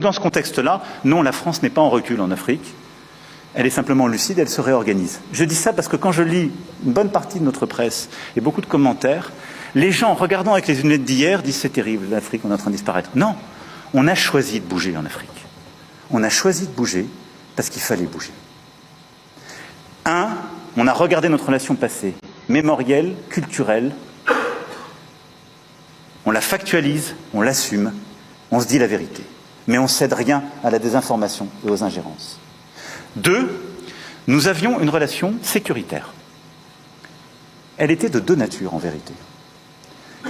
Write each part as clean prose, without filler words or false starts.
Dans ce contexte-là, non, la France n'est pas en recul en Afrique. Elle est simplement lucide, elle se réorganise. Je dis ça parce que quand je lis une bonne partie de notre presse et beaucoup de commentaires, les gens, regardant avec les lunettes d'hier, disent c'est terrible, l'Afrique, on est en train de disparaître. Non, on a choisi de bouger en Afrique. On a choisi de bouger parce qu'il fallait bouger. On a regardé notre relation passée, mémorielle, culturelle, on la factualise, on l'assume, on se dit la vérité. Mais on ne cède rien à la désinformation et aux ingérences. 2, nous avions une relation sécuritaire. Elle était de deux natures, en vérité.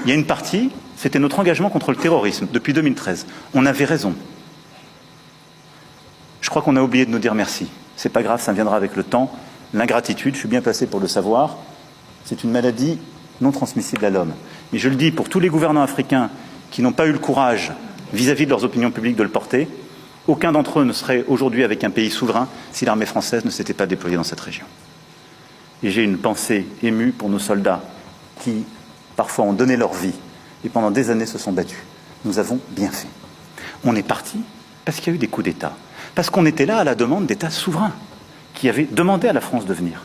Il y a une partie, c'était notre engagement contre le terrorisme, depuis 2013. On avait raison. Je crois qu'on a oublié de nous dire merci. C'est pas grave, ça viendra avec le temps. L'ingratitude, je suis bien placé pour le savoir, c'est une maladie non transmissible à l'homme. Mais je le dis pour tous les gouvernants africains qui n'ont pas eu le courage, vis-à-vis de leurs opinions publiques, de le porter, aucun d'entre eux ne serait aujourd'hui avec un pays souverain si l'armée française ne s'était pas déployée dans cette région. Et j'ai une pensée émue pour nos soldats qui, parfois, ont donné leur vie et pendant des années se sont battus. Nous avons bien fait. On est parti parce qu'il y a eu des coups d'État. Parce qu'on était là à la demande d'États souverains qui avaient demandé à la France de venir.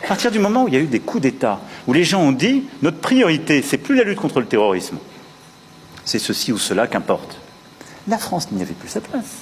À partir du moment où il y a eu des coups d'État, où les gens ont dit « notre priorité, c'est plus la lutte contre le terrorisme, c'est ceci ou cela qu'importe », la France n'y avait plus sa place.